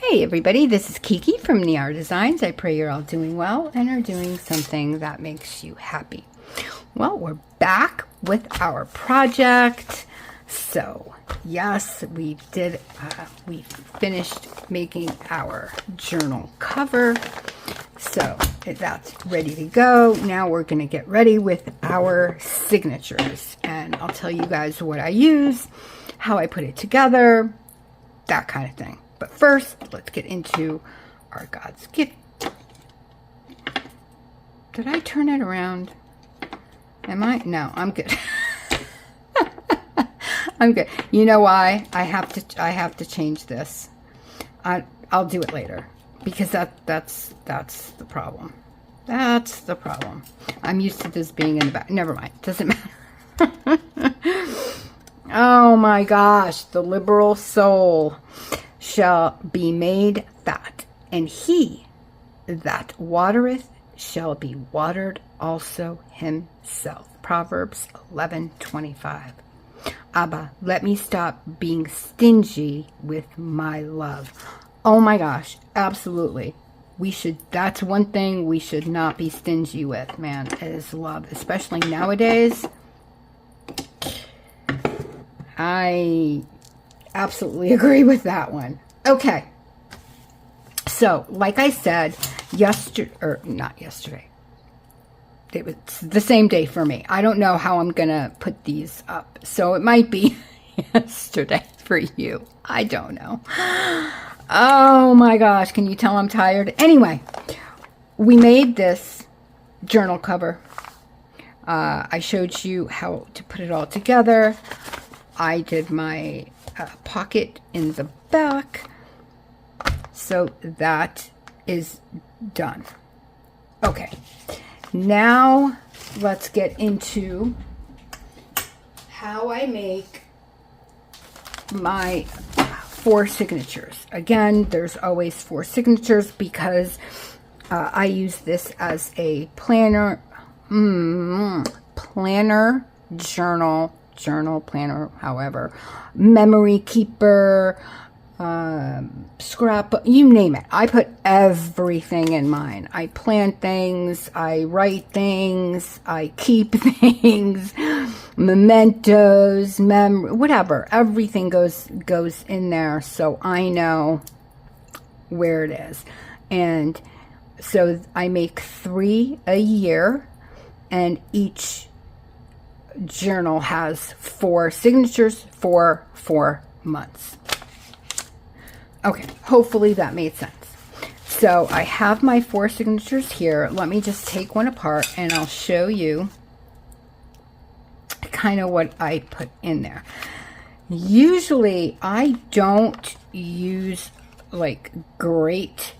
Hey everybody, this is Kiki from Niar Designs. I pray you're all doing well and are doing something that makes you happy. Well, we're back with our project. So, yes, we finished making our journal cover. So, that's ready to go. Now we're going to get ready with our signatures. And I'll tell you guys what I use, how I put it together, that kind of thing. But first, let's get into our God's gift. Did I turn it around? Am I? No, I'm good. I'm good. You know why? I have to change this. I'll do it later because that's the problem. That's the problem. I'm used to this being in the back. Never mind. Doesn't matter. Oh my gosh, the liberal soul shall be made fat, and he that watereth shall be watered also himself. Proverbs 11:25. Abba, let me stop being stingy with my love. Oh my gosh, absolutely. That's one thing we should not be stingy with, man, is love, especially nowadays. I absolutely agree with that one. Okay. So, like I said, not yesterday. It was the same day for me. I don't know how I'm going to put these up. So, it might be yesterday for you. I don't know. Oh my gosh. Can you tell I'm tired? Anyway, we made this journal cover. I showed you how to put it all together. I did my pocket in the back. So that is done. Okay. Now let's get into how I make my 4 signatures. Again, there's always 4 signatures because I use this as a planner, journal, planner, however, memory keeper, scrapbook, you name it. I put everything in mine. I plan things, I write things, I keep things, mementos, whatever. Everything goes in there, so I know where it is. And so I make 3 a year, and each journal has 4 signatures for 4 months. Okay, hopefully that made sense. So I have my 4 signatures here. Let me just take one apart and I'll show you kind of what I put in there. Usually I don't use like great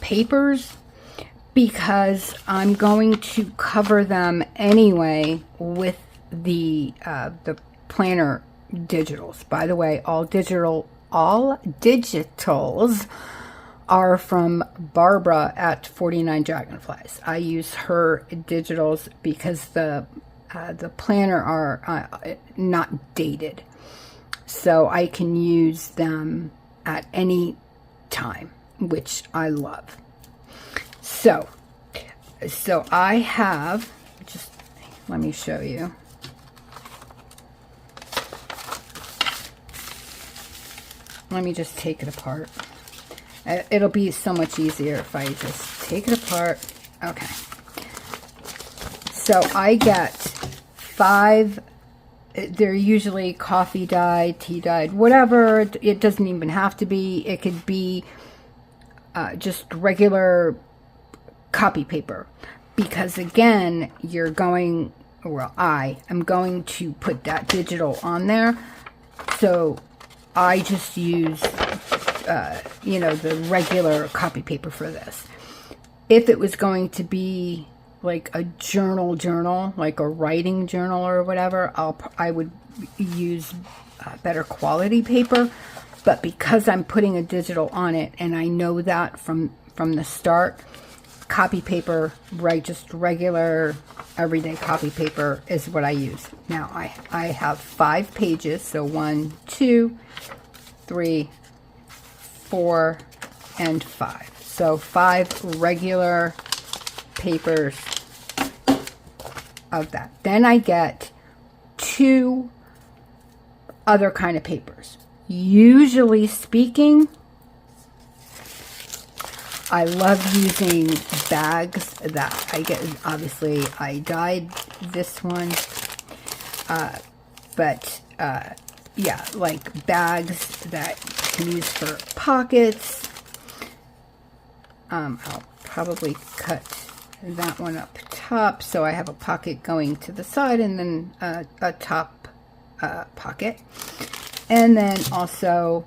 papers, because I'm going to cover them anyway with the planner digitals. By the way, all digitals are from Barbara at 49 Dragonflies. I use her digitals because the planner are not dated, so I can use them at any time, which I love. So I have, just let me show you. Let me just take it apart. It'll be so much easier if I just take it apart. Okay. So I get 5, they're usually coffee dyed, tea dyed, whatever. It doesn't even have to be. It could be just regular copy paper, because again, I am going to put that digital on there, so I just use the regular copy paper for this. If it was going to be like a journal, like a writing journal or whatever, I would use better quality paper, but because I'm putting a digital on it, and I know that from the start, copy paper, just regular everyday copy paper is what I use. Now I have 5 pages, so 1, 2, 3, 4, and 5. So 5 regular papers of that. Then I get 2 other kind of papers. Usually speaking, I love using bags that I get. Obviously, I dyed this one, yeah, like bags that you can use for pockets. I'll probably cut that one up top so I have a pocket going to the side and then a top pocket. And then also,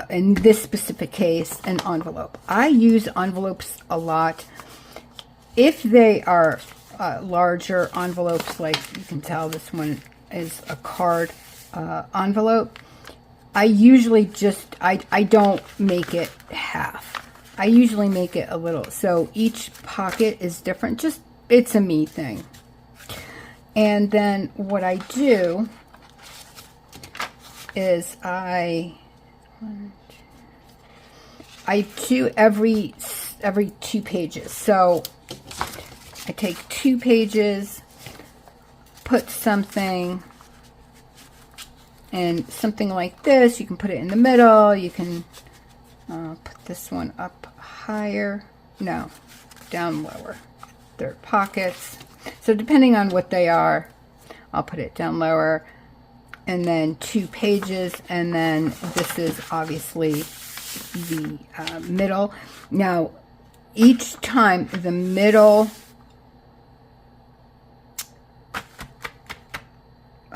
in this specific case, an envelope. I use envelopes a lot. If they are larger envelopes, like you can tell this one is a card envelope, I usually just, I don't make it half. I usually make it a little, so each pocket is different. Just, it's a me thing. And then what I do is I do every 2 pages. So I take 2 pages, put something, and something like this. You can put it in the middle. You can put this one up higher. No, down lower. They're pockets. So depending on what they are, I'll put it down lower. And then 2 pages, and then this is obviously the middle. Now, each time the middle,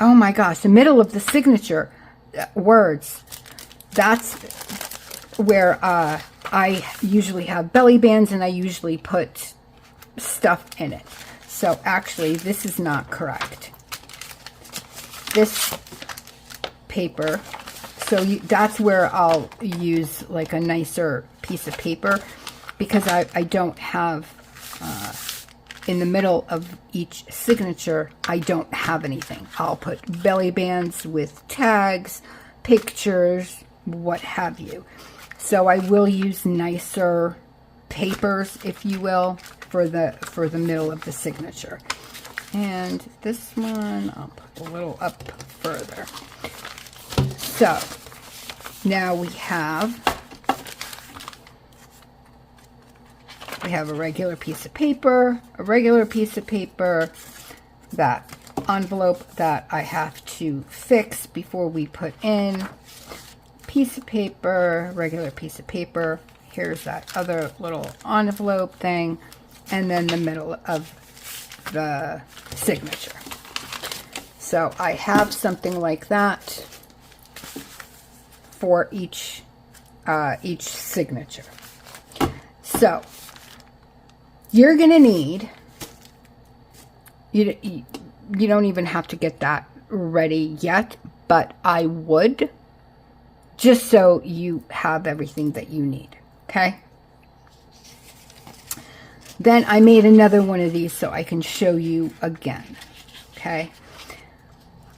oh my gosh, the middle of the signature words, that's where I usually have belly bands, and I usually put stuff in it. So actually, this is not correct. This paper, so that's where I'll use like a nicer piece of paper, because I don't have in the middle of each signature, I don't have anything. I'll put belly bands with tags, pictures, what have you. So I will use nicer papers, if you will, for the middle of the signature. And this one, I'll put a little up further. So now we have a regular piece of paper, that envelope that I have to fix before we put in, piece of paper, regular piece of paper. Here's that other little envelope thing, and then the middle of the signature. So I have something like that for each signature. So you're gonna need, you don't even have to get that ready yet, but I would, just so you have everything that you need. Okay. Then I made another one of these so I can show you again. Okay.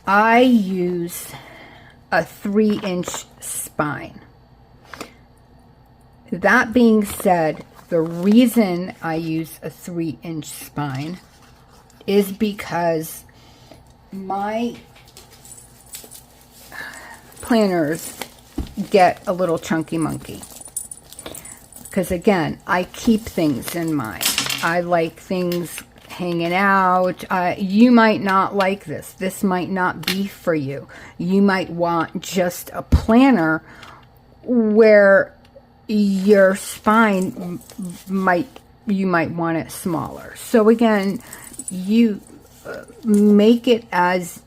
I use a 3-inch spine. That being said, the reason I use a 3-inch spine is because my planners get a little chunky monkey. Because again, I keep things in mine. I like things hanging out. You might not like this. This might not be for you. You might want just a planner where your spine you might want it smaller. So again, you make it as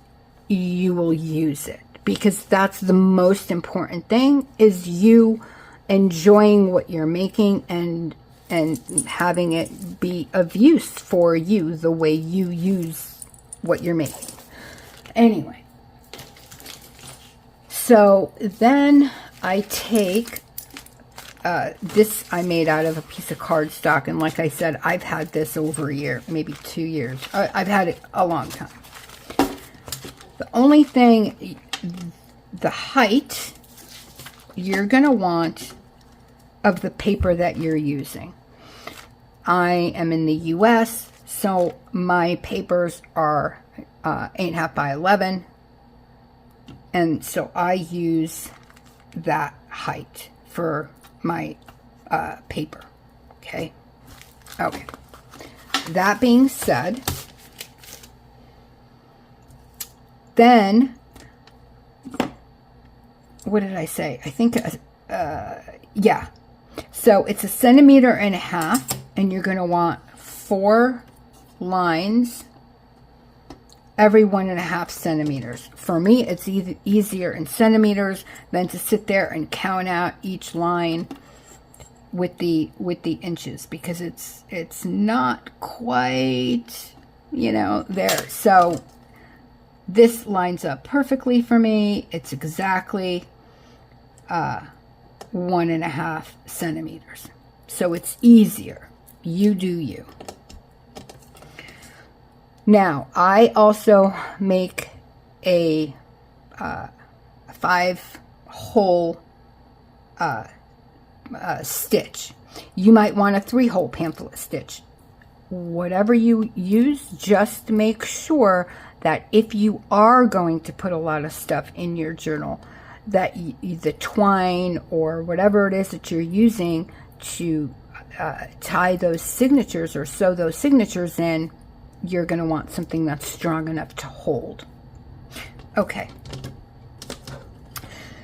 you will use it, because that's the most important thing, is you enjoying what you're making and having it be of use for you the way you use what you're making. Anyway, so then I take this I made out of a piece of cardstock, and like I said, I've had this over a year, maybe 2 years. I've had it a long time. The only thing, the height, you're going to want of the paper that you're using. I am in the US, so my papers are 8.5 by 11, and so I use that height for my paper. Okay. That being said, then what did I say? I think yeah. So it's 1.5 centimeters, and you're going to want 4 lines every 1.5 centimeters. For me, it's easier in centimeters than to sit there and count out each line with the inches, because it's not quite, you know, there. So this lines up perfectly for me. It's exactly 1.5 centimeters. So it's easier. You do you. Now, I also make a 5-hole stitch. You might want a 3-hole pamphlet stitch. Whatever you use, just make sure that if you are going to put a lot of stuff in your journal, that the twine or whatever it is that you're using to tie those signatures or sew those signatures in, you're going to want something that's strong enough to hold. Okay.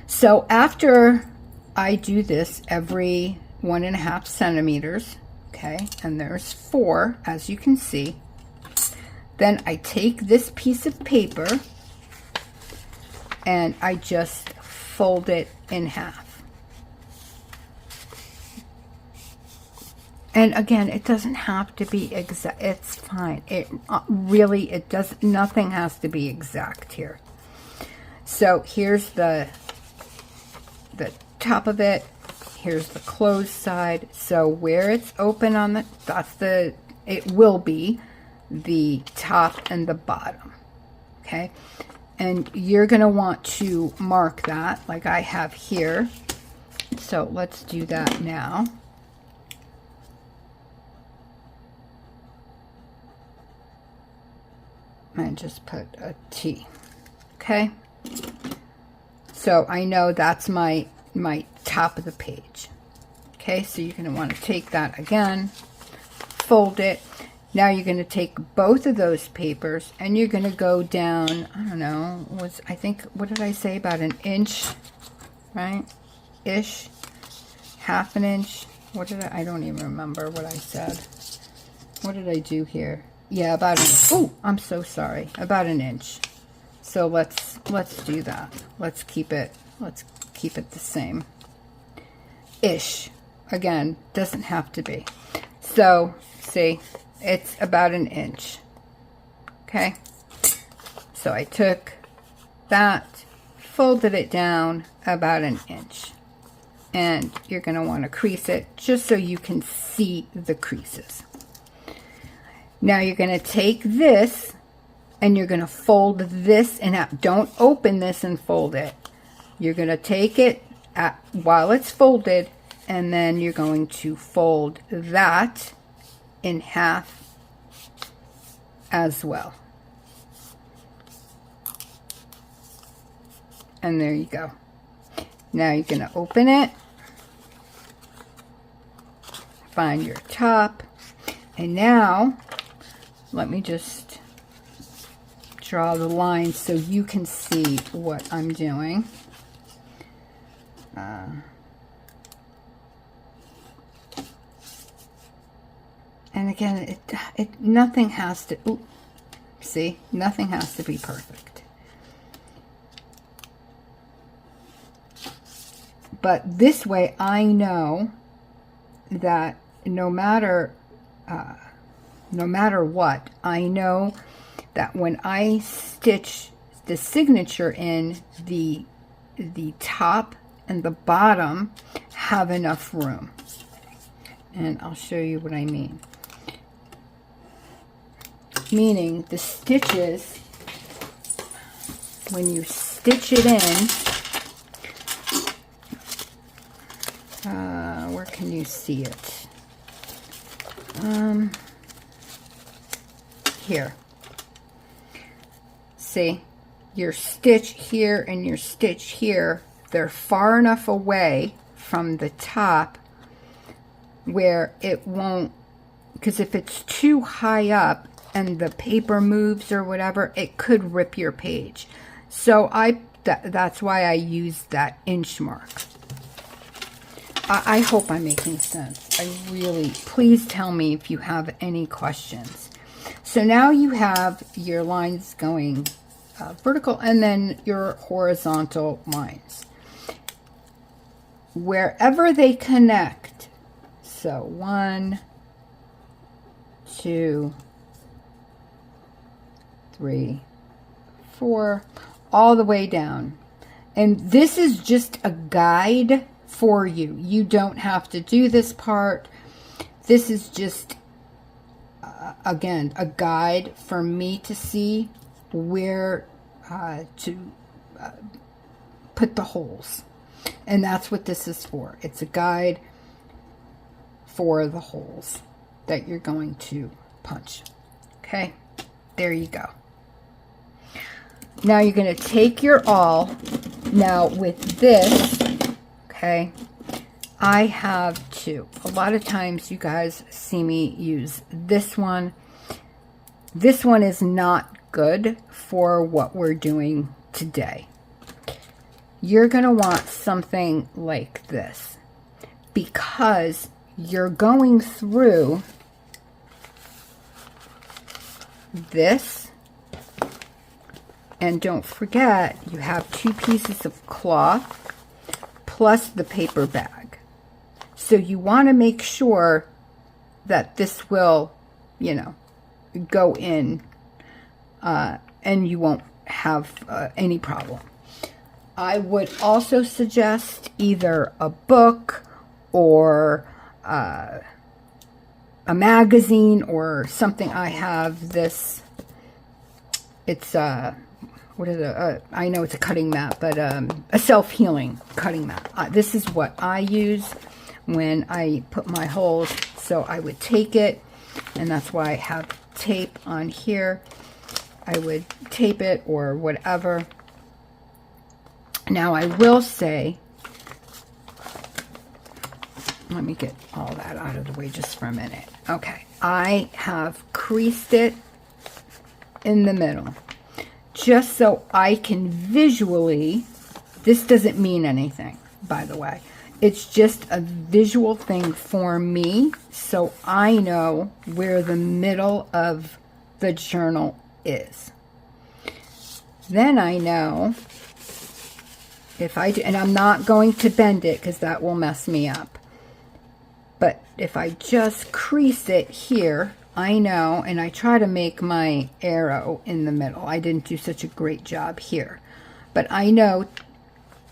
So after I do this every 1.5 centimeters, okay, and there's 4, as you can see, then I take this piece of paper and I just fold it in half. And again, it doesn't have to be exact. It's fine. It really, it does, nothing has to be exact here. So here's the top of it. Here's the closed side. So where it's open on the, it will be the top and the bottom. Okay. And you're going to want to mark that like I have here. So let's do that now. And just put a T. Okay. So I know that's my top of the page. Okay, so you're going to want to take that again, fold it. Now you're going to take both of those papers and you're going to go down, I don't know, I think, what did I say, about an inch, right? Ish, half an inch. What did I don't even remember what I said. What did I do here? Yeah, about an, oh, I'm so sorry, about an inch. So let's do that. Let's keep it the same. Ish. Again, doesn't have to be. So, see, it's about an inch. Okay? So I took that, folded it down about an inch. And you're going to want to crease it just so you can see the creases. Now you're going to take this and you're going to fold this in half. Don't open this and fold it. You're going to take it while it's folded, and then you're going to fold that in half as well. And there you go. Now you're going to open it, find your top, and now let me just draw the lines so you can see what I'm doing. And again, nothing has to, ooh, see, nothing has to be perfect. But this way I know that no matter what, I know that when I stitch the signature in, the top and the bottom have enough room. And I'll show you what I mean. Meaning the stitches, when you stitch it in, where can you see it? Here. See, your stitch here and your stitch here, they're far enough away from the top where it won't, because if it's too high up and the paper moves or whatever, it could rip your page. So that's why I use that inch mark. I hope I'm making sense. Please tell me if you have any questions. So now you have your lines going vertical and then your horizontal lines. Wherever they connect, so 1, 2, 3, 4, all the way down. And this is just a guide for you. You don't have to do this part. This is just, again, a guide for me to see where to put the holes. And that's what this is for. It's a guide for the holes that you're going to punch. Okay, there you go. Now you're going to take your awl. Now with this, okay, I have two. A lot of times you guys see me use this one. This one is not good for what we're doing today. You're going to want something like this because you're going through this. And don't forget, you have 2 pieces of cloth plus the paper bag. So you want to make sure that this will, you know, go in and you won't have any problem. I would also suggest either a book or a magazine or something. I have this, it's what is it? I know it's a cutting mat, but a self-healing cutting mat. This is what I use when I put my holes. So I would take it, and that's why I have tape on here. I would tape it or whatever. Now I will say, let me get all that out of the way just for a minute. Okay, I have creased it in the middle, just so I can visually, this doesn't mean anything, by the way. It's just a visual thing for me, so I know where the middle of the journal is. Then I know if I do, and I'm not going to bend it because that will mess me up. But if I just crease it here, I know, and I try to make my arrow in the middle. I didn't do such a great job here. But I know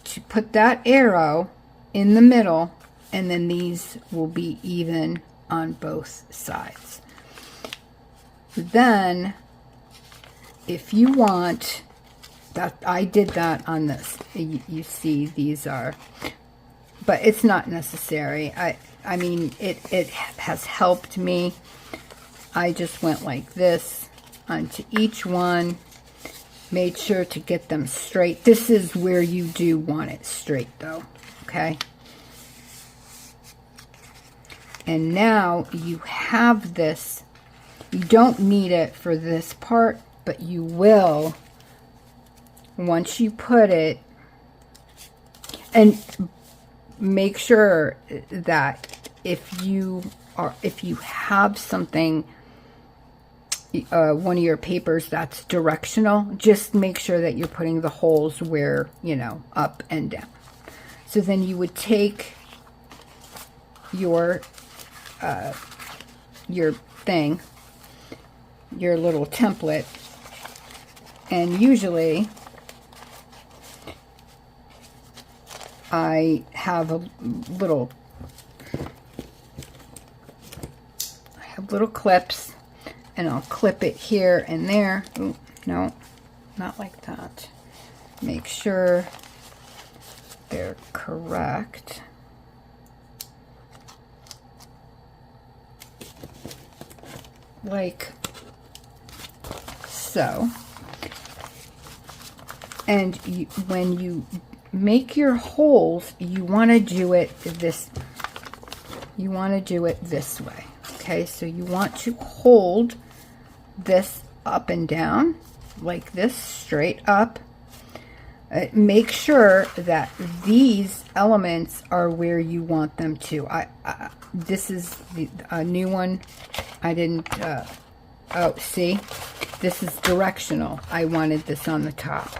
to put that arrow in the middle, and then these will be even on both sides. Then, if you want, that I did that on this. You see these are, but it's not necessary. I mean, it has helped me. I just went like this onto each one, made sure to get them straight. This is where you do want it straight though, okay? And now you have this. You don't need it for this part, but you will once you put it. And make sure that if you have something, one of your papers that's directional, just make sure that you're putting the holes where, you know, up and down. So then you would take your thing, your little template, and usually I have little clips, and I'll clip it here and there. Ooh, no, not like that. Make sure they're correct. like so. And when you make your holes, you want to do it this. You want to do it this way. Okay, so you want to hold this up and down like this, straight up. Make sure that these elements are where you want them to. This is a new one. I didn't. Oh, see, this is directional. I wanted this on the top.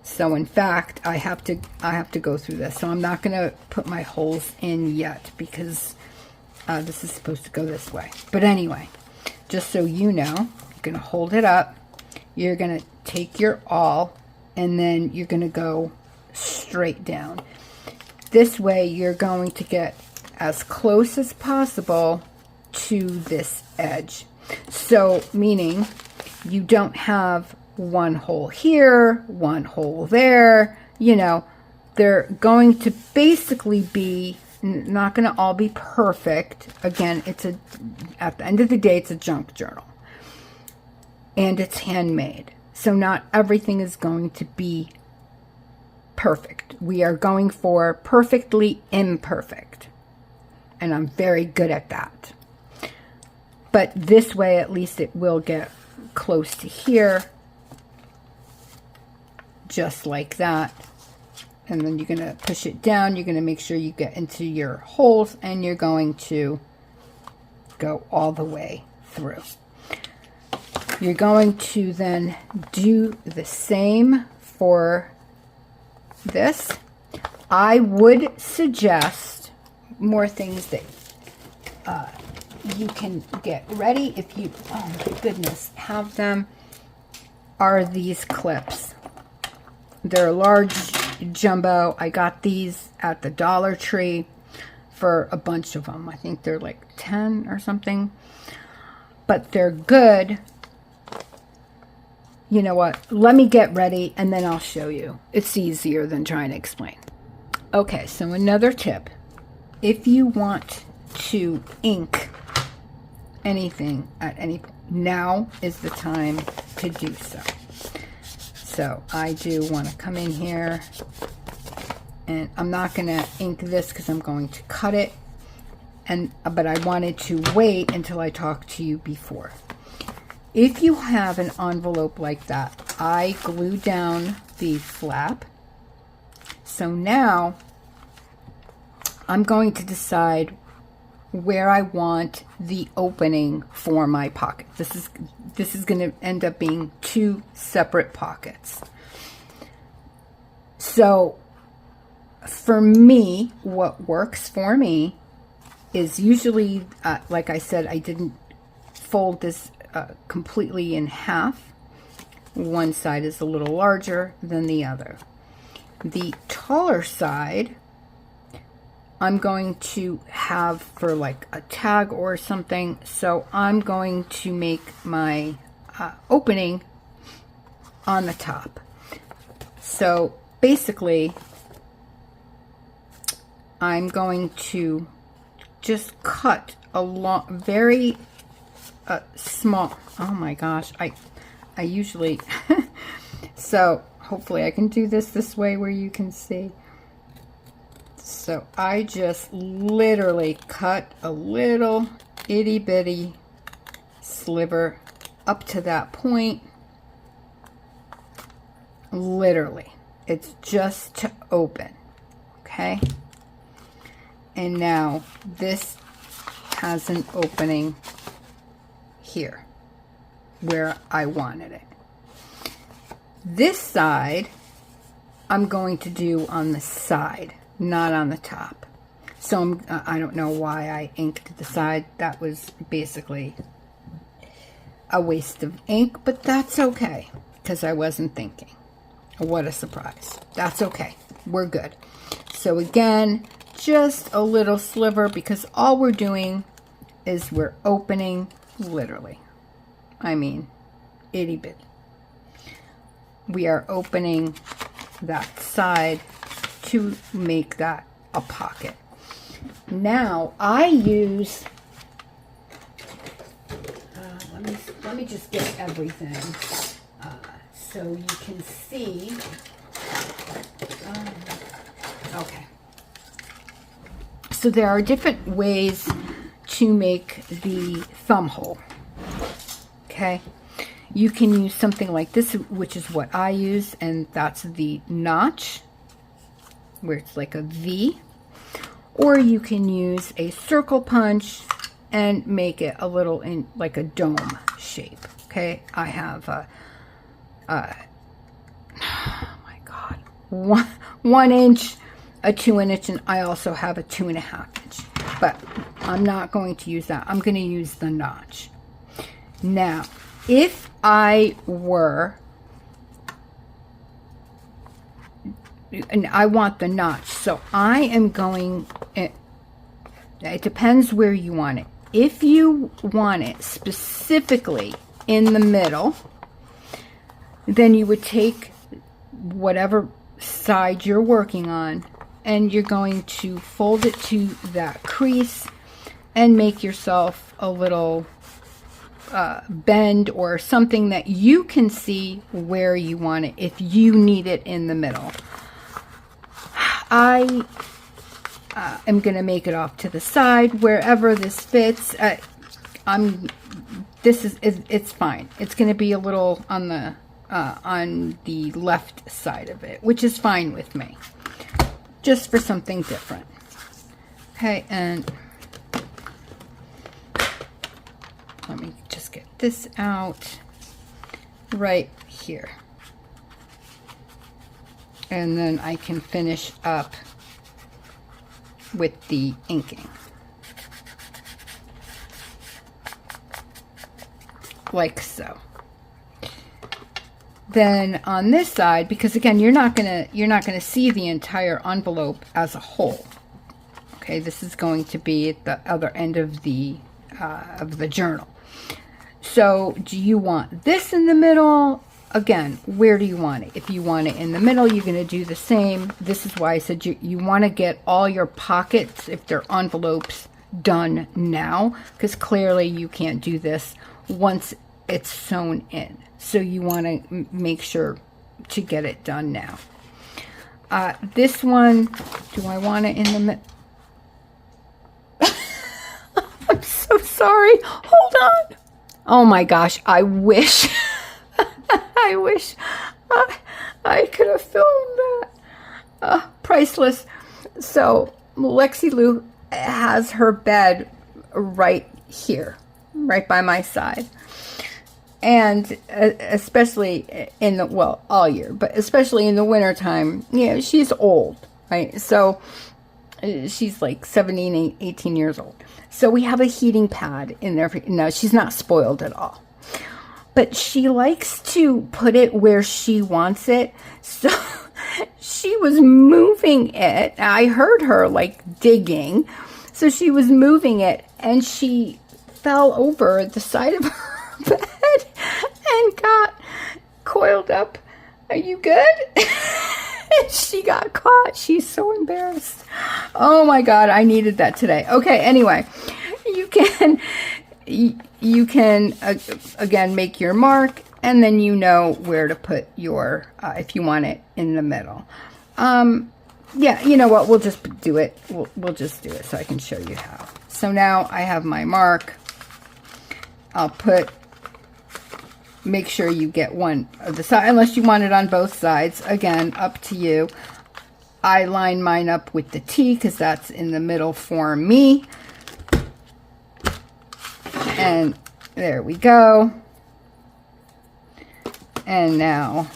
So in fact, I have to go through this. So I'm not going to put my holes in yet because this is supposed to go this way. But anyway, just so you know, you're going to hold it up. You're going to take your awl, and then you're going to go straight down. This way, you're going to get as close as possible to this edge. So, meaning you don't have one hole here, one hole there, you know, they're going to basically be not going to all be perfect. Again, at the end of the day, it's a junk journal. And it's handmade. So not everything is going to be perfect. We are going for perfectly imperfect. And I'm very good at that. But this way, at least it will get close to here. Just like that. And then you're going to push it down. You're going to make sure you get into your holes. And you're going to go all the way through. You're going to then do the same for this. I would suggest more things that you can get ready if you, oh my goodness, have them, are these clips. They're large jumbo. I got these at the Dollar Tree for a bunch of them. I think they're like 10 or something. But they're good. You know what? Let me get ready and then I'll show you. It's easier than trying to explain. Okay, so another tip. If you want to ink anything at any point, now is the time to do so. So I do want to come in here, and I'm not going to ink this because I'm going to cut it, but I wanted to wait until I talked to you before. If you have an envelope like that, I glue down the flap. So now I'm going to decide where I want the opening for my pocket. This is going to end up being 2 separate pockets. So for me, what works for me is usually, like I said, I didn't fold this completely in half. One side is a little larger than the other. The taller side I'm going to have for like a tag or something, so I'm going to make my opening on the top. So basically I'm going to just cut a long, very small, oh my gosh, I usually so hopefully I can do this way where you can see. So I just literally cut a little itty bitty sliver up to that point. Literally, it's just to open. Okay, and now this has an opening here where I wanted it. This side I'm going to do on the side, not on the top. So I don't know why I inked the side. That was basically a waste of ink, but that's okay because I wasn't thinking. What a surprise. That's okay. We're good. So again, just a little sliver because all we're doing is we're opening literally. I mean, itty bitty. We are opening that side to make that a pocket. Now I use, let let me just get everything so you can see. Okay. So there are different ways to make the thumb hole. Okay. You can use something like this, which is what I use, and that's the notch, where it's like a V. Or you can use a circle punch and make it a little in like a dome shape. Okay, I have oh my God, 1 inch, a 2 inch, and I also have a 2.5 inch. But I'm not going to use that. I'm going to use the notch. Now, if I were, and I want the notch, so I am going, it depends where you want it. If you want it specifically in the middle, then you would take whatever side you're working on and you're going to fold it to that crease and make yourself a little bend or something that you can see where you want it if you need it in the middle. I am going to make it off to the side wherever this fits. It's fine. It's going to be a little on the left side of it, which is fine with me, just for something different. Okay, and let me just get this out right here. And then I can finish up with the inking. Like so. Then on this side, because again, you're not gonna see the entire envelope as a whole. Okay, this is going to be at the other end of the journal. So do you want this in the middle? Again, where do you want it? If you want it in the middle, you're going to do the same. This is why I said you want to get all your pockets, if they're envelopes, done now, because clearly you can't do this once it's sewn in. So you want to make sure to get it done now. This one, do I want it in the middle? I'm so sorry. Hold on. Oh my gosh, I wish... I wish I could have filmed that. Priceless. So Lexi Lou has her bed right here, right by my side. And especially in the, well, all year, but especially in the wintertime, you know, she's old, right? So she's like 17, 18 years old. So we have a heating pad in there. No, she's not spoiled at all. But she likes to put it where she wants it. So she was moving it. I heard her like digging. So she was moving it and she fell over the side of her bed and got coiled up. Are you good? She got caught. She's so embarrassed. Oh my God, I needed that today. Okay, anyway, you can again make your mark, and then you know where to put your if you want it in the middle. Yeah, you know what, we'll just do it. We'll just do it so I can show you how. So now I have my mark. I'll make sure you get one of the side, unless you want it on both sides. Again, up to you. I line mine up with the T because that's in the middle for me. And there we go. And now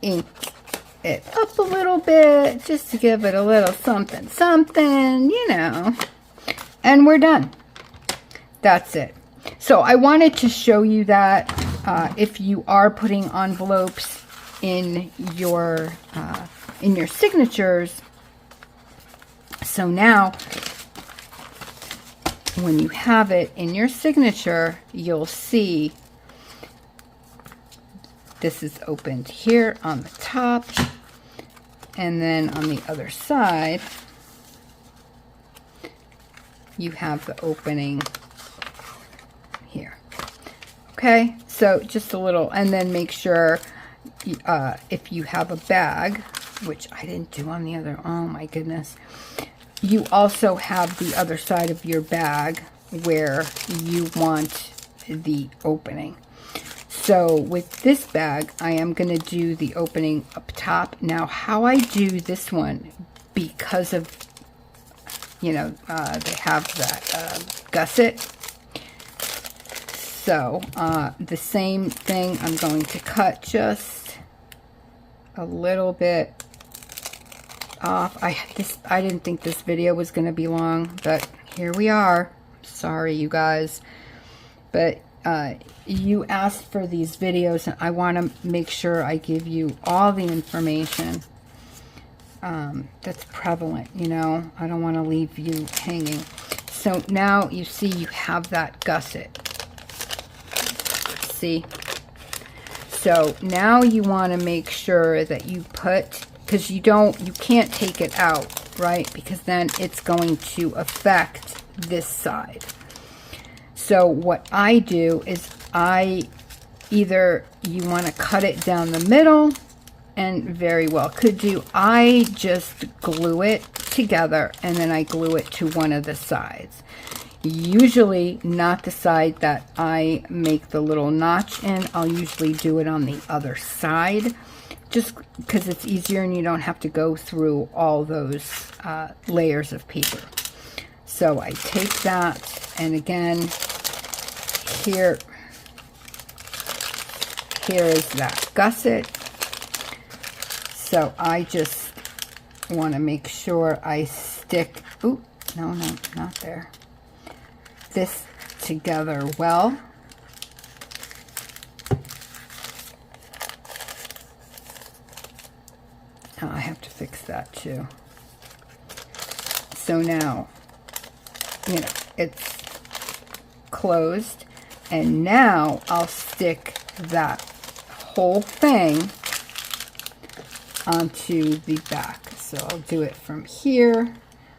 ink it up a little bit just to give it a little something, something, you know. And we're done. That's it. So I wanted to show you that if you are putting envelopes in your signatures. So now when you have it in your signature, you'll see this is opened here on the top, And then on the other side, you have the opening here. Okay, so just a little, and then make sure if you have a bag, which I didn't do on the other, oh my goodness. You also have the other side of your bag where you want the opening. So with this bag, I am going to do the opening up top. Now, how I do this one, because of, you know, they have that gusset. So the same thing, I'm going to cut just a little bit off. I didn't think this video was going to be long, but here we are. Sorry, you guys. But you asked for these videos, and I want to make sure I give you all the information that's prevalent, you know. I don't want to leave you hanging. So now you see you have that gusset. See? So now you want to make sure that you put, because you can't take it out, right? Because then it's going to affect this side. So what I do is either you want to cut it down the middle, and very well could do. I just glue it together, and then I glue it to one of the sides. Usually not the side that I make the little notch in. I'll usually do it on the other side, just because it's easier and you don't have to go through all those layers of paper. So I take that, and again, here is that gusset. So I just want to make sure I stick, ooh, no, not there, this together well. Oh, I have to fix that too. So now, you know, it's closed, and now I'll stick that whole thing onto the back. So I'll do it from here,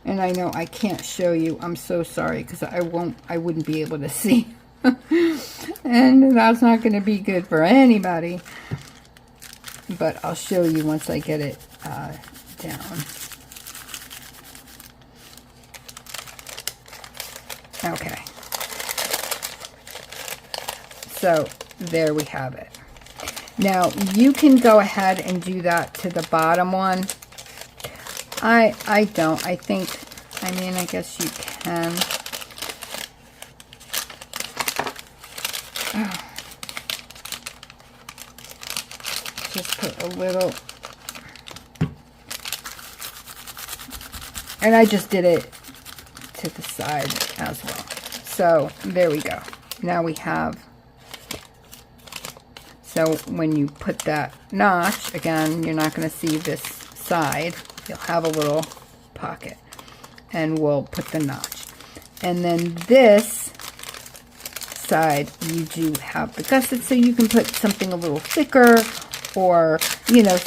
and I know I can't show you. I'm so sorry, because I wouldn't be able to see. And that's not going to be good for anybody. But I'll show you once I get it down. Okay. So there we have it. Now you can go ahead and do that to the bottom one. I don't. I think, I mean, I guess you can. Oh. Just put a little, and I just did it to the side as well. So there we go. Now we have, so when you put that notch, again, you're not going to see this side. You'll have a little pocket, and we'll put the notch. And then this side, you do have the gusset, so you can put something a little thicker, or, you know,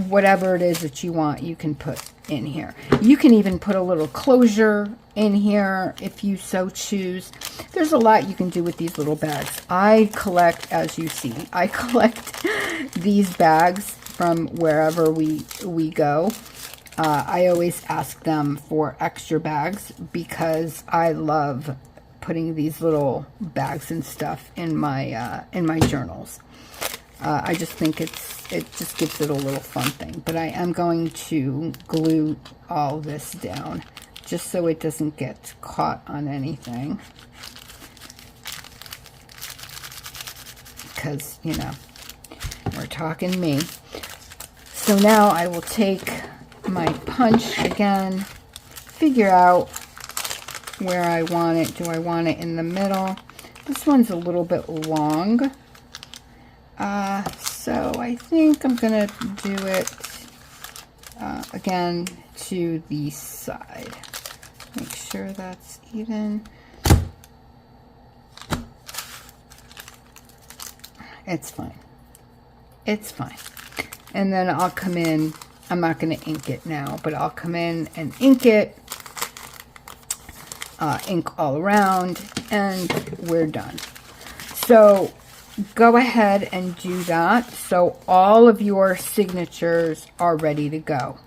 whatever it is that you want, you can put in here. You can even put a little closure in here if you so choose. There's a lot you can do with these little bags. I collect, as you see, I collect these bags from wherever we go. I always ask them for extra bags because I love putting these little bags and stuff in my journals. I just think it just gives it a little fun thing. But I am going to glue all this down just so it doesn't get caught on anything. Because, you know, we're talking me. So now I will take my punch again, figure out where I want it. Do I want it in the middle? This one's a little bit long. So I think I'm going to do it again to the side. Make sure that's even. It's fine. It's fine. And then I'll come in I'm not going to ink it now, but I'll come in and ink it. Ink all around, and we're done. So go ahead and do that. So all of your signatures are ready to go.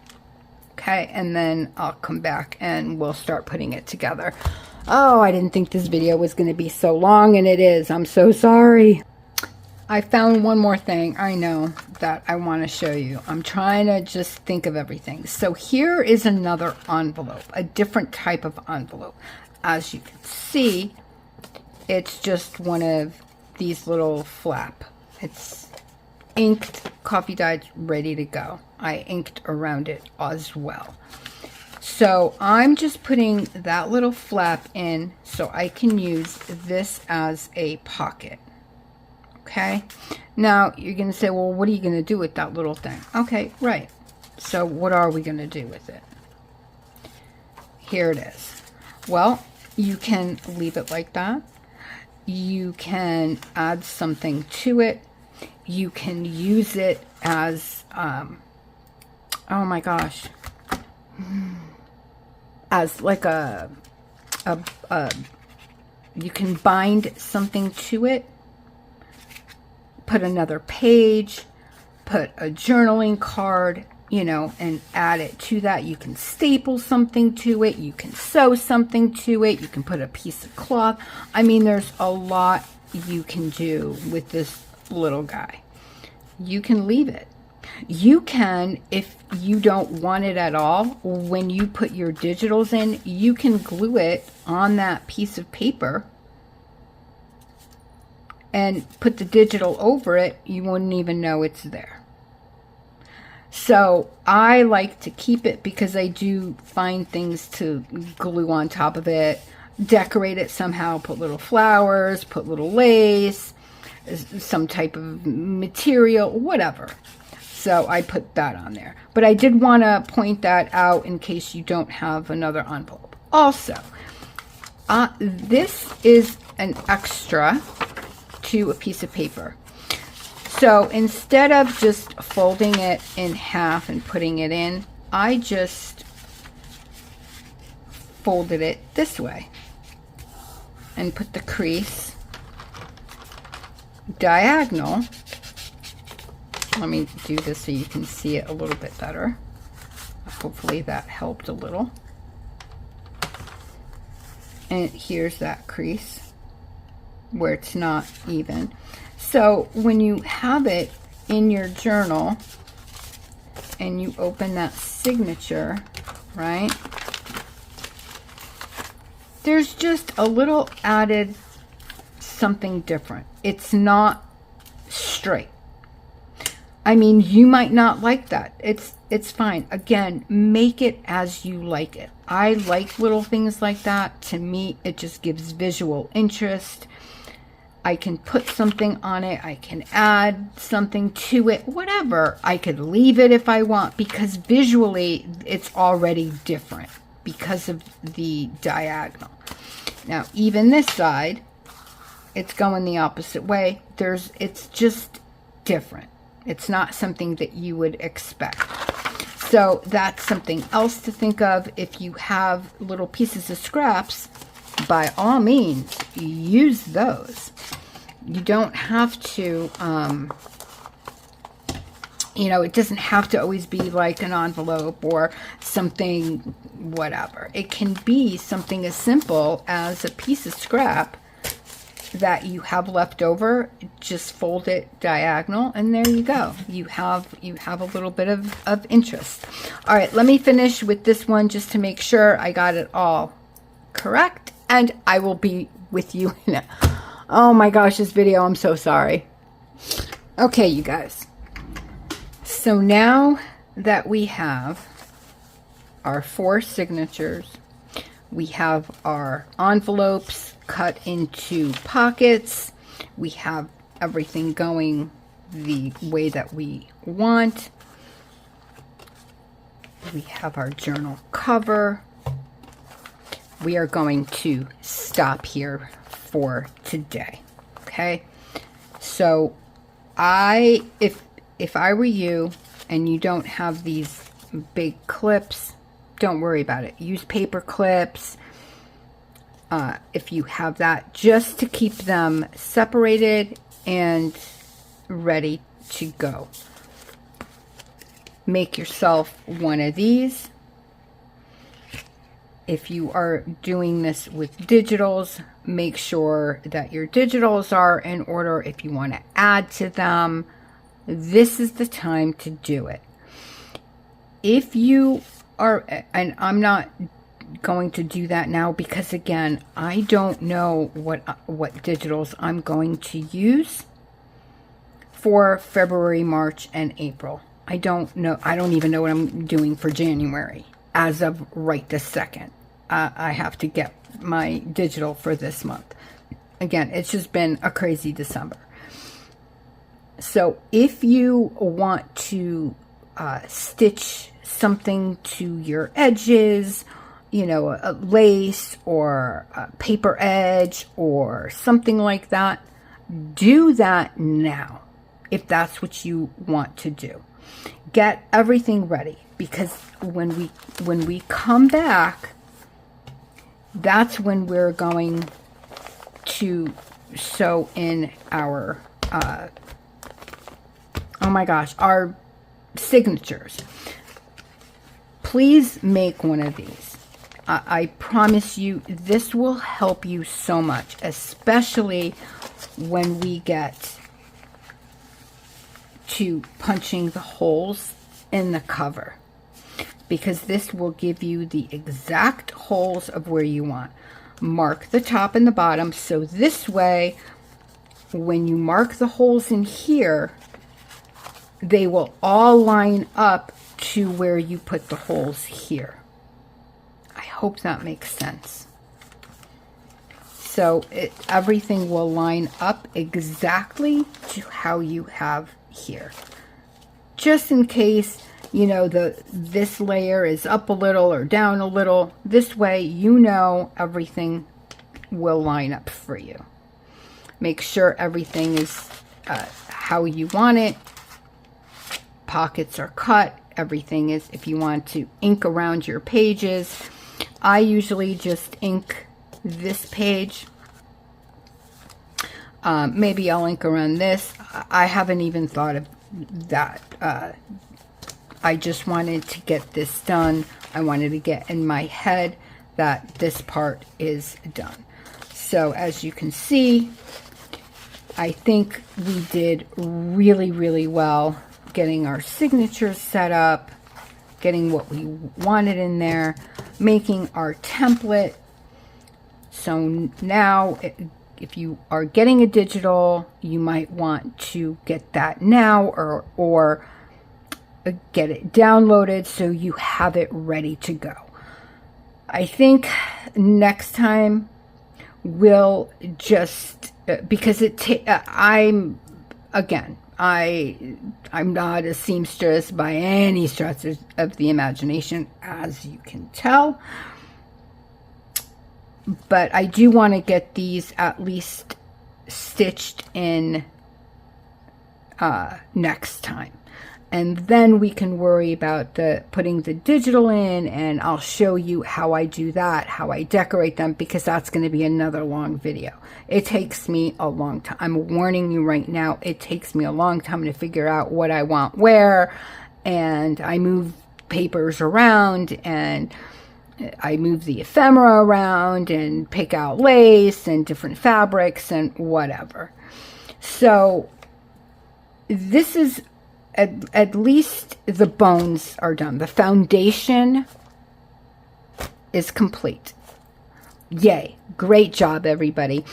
Okay, and then I'll come back and we'll start putting it together. Oh, I didn't think this video was going to be so long, and it is. I'm so sorry. I found one more thing, I know, that I want to show you. I'm trying to just think of everything. So here is another envelope, a different type of envelope. As you can see, it's just one of these little flap. It's inked, coffee dyed, ready to go. I inked around it as well. So I'm just putting that little flap in so I can use this as a pocket. Okay, now you're going to say, well, what are you going to do with that little thing? Okay, right. So what are we going to do with it? Here it is. Well, you can leave it like that. You can add something to it. You can use it as, oh my gosh, as like you can bind something to it, put another page, put a journaling card, you know, and add it to that. You can staple something to it. You can sew something to it. You can put a piece of cloth. I mean, there's a lot you can do with this little guy. You can leave it. You can, if you don't want it at all, when you put your digitals in, you can glue it on that piece of paper and put the digital over it. You wouldn't even know it's there. So I like to keep it because I do find things to glue on top of it, decorate it somehow, put little flowers, put little lace, some type of material, whatever. So I put that on there. But I did want to point that out in case you don't have another envelope. Also, this is an extra to a piece of paper. So instead of just folding it in half and putting it in, I just folded it this way and put the crease diagonal. Let me do this so you can see it a little bit better. Hopefully that helped a little. And here's that crease where it's not even. So when you have it in your journal and you open that signature, right, there's just a little added something different. It's not straight. I mean, you might not like that. It's fine. Again, make it as you like it. I like little things like that. To me, it just gives visual interest. I can put something on it. I can add something to it, whatever. I could leave it if I want, because visually it's already different because of the diagonal. Now, even this side, it's going the opposite way. It's just different. It's not something that you would expect. So that's something else to think of. If you have little pieces of scraps, by all means, use those. You don't have to, you know, it doesn't have to always be like an envelope or something, whatever. It can be something as simple as a piece of scrap that you have left over. Just fold it diagonal, and there you go. You have a little bit of interest. All right, let me finish with this one just to make sure I got it all correct, and I will be with you in a, oh my gosh, this video, I'm so sorry. Okay, you guys. So now that we have our 4 signatures, we have our envelopes cut into pockets, we have everything going the way that we want, we have our journal cover. We are going to stop here for today. Okay, so if I were you and you don't have these big clips, don't worry about it. Use paper clips if you have that, just to keep them separated and ready to go. Make yourself one of these. If you are doing this with digitals, make sure that your digitals are in order. If you want to add to them, this is the time to do it. If you are, and I'm not going to do that now because, again, I don't know what digitals I'm going to use for February, March, and April. I don't know. I don't even know what I'm doing for January as of right this second. I have to get my digital for this month. Again, it's just been a crazy December. So if you want to stitch something to your edges, you know, a lace or a paper edge or something like that, do that now if that's what you want to do. Get everything ready, because when we come back, that's when we're going to sew in our oh my gosh, our signatures. Please make one of these. I promise you this will help you so much, especially when we get to punching the holes in the cover, because this will give you the exact holes of where you want. Mark the top and the bottom, so this way when you mark the holes in here, they will all line up to where you put the holes here. I hope that makes sense. So everything will line up exactly to how you have here. Just in case, you know, this layer is up a little or down a little, this way you know everything will line up for you. Make sure everything is how you want it. Pockets are cut. Everything is, if you want to ink around your pages, I usually just ink this page. Maybe I'll ink around this. I haven't even thought of that. I just wanted to get this done. I wanted to get in my head that this part is done. So as you can see, I think we did really, really well getting our signatures set up, getting what we wanted in there, making our template. So now, if you are getting a digital, you might want to get that now, or get it downloaded so you have it ready to go. I think next time we'll just, because I'm not a seamstress by any stretch of the imagination, as you can tell. But I do want to get these at least stitched in next time. And then we can worry about putting the digital in, and I'll show you how I do that, how I decorate them, because that's going to be another long video. It takes me a long time. I'm warning you right now, it takes me a long time to figure out what I want where, and I move papers around, and I move the ephemera around, and pick out lace and different fabrics and whatever. So this is at least the bones are done. The foundation is complete. Yay. Great job, everybody.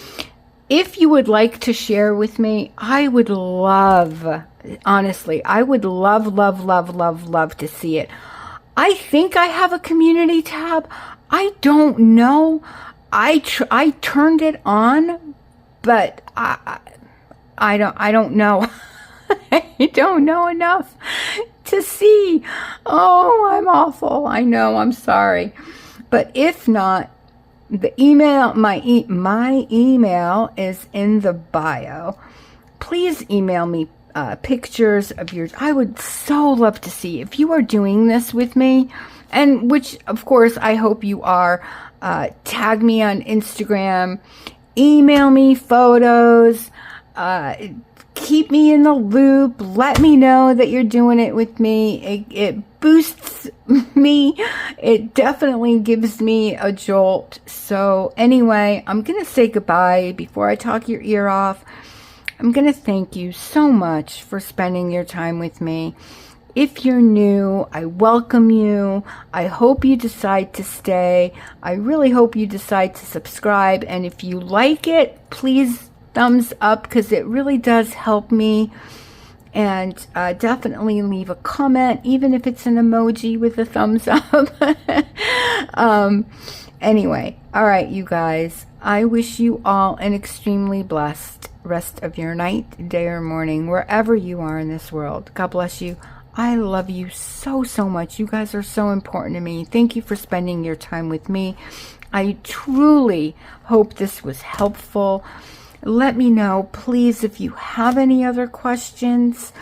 If you would like to share with me, I would love, honestly, I would love, love, love, love, love to see it. I think I have a community tab. I don't know. I turned it on, but I don't know. I don't know enough to see. Oh, I'm awful. I know. I'm sorry. But if not, the email, my email is in the bio. Please email me pictures of yours. I would so love to see if you are doing this with me, and which of course I hope you are. Tag me on Instagram, email me photos, keep me in the loop, let me know that you're doing it with me. It boosts me. It definitely gives me a jolt. So anyway, I'm going to say goodbye before I talk your ear off. I'm going to thank you so much for spending your time with me. If you're new, I welcome you. I hope you decide to stay. I really hope you decide to subscribe. And if you like it, please thumbs up, because it really does help me. And definitely leave a comment, even if it's an emoji with a thumbs up. Anyway, all right, you guys. I wish you all an extremely blessed rest of your night, day, or morning, wherever you are in this world. God bless you. I love you so, so much. You guys are so important to me. Thank you for spending your time with me. I truly hope this was helpful. Let me know, please, if you have any other questions.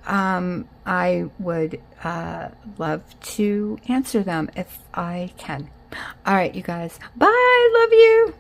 I would love to answer them if I can. All right, you guys. Bye. Love you.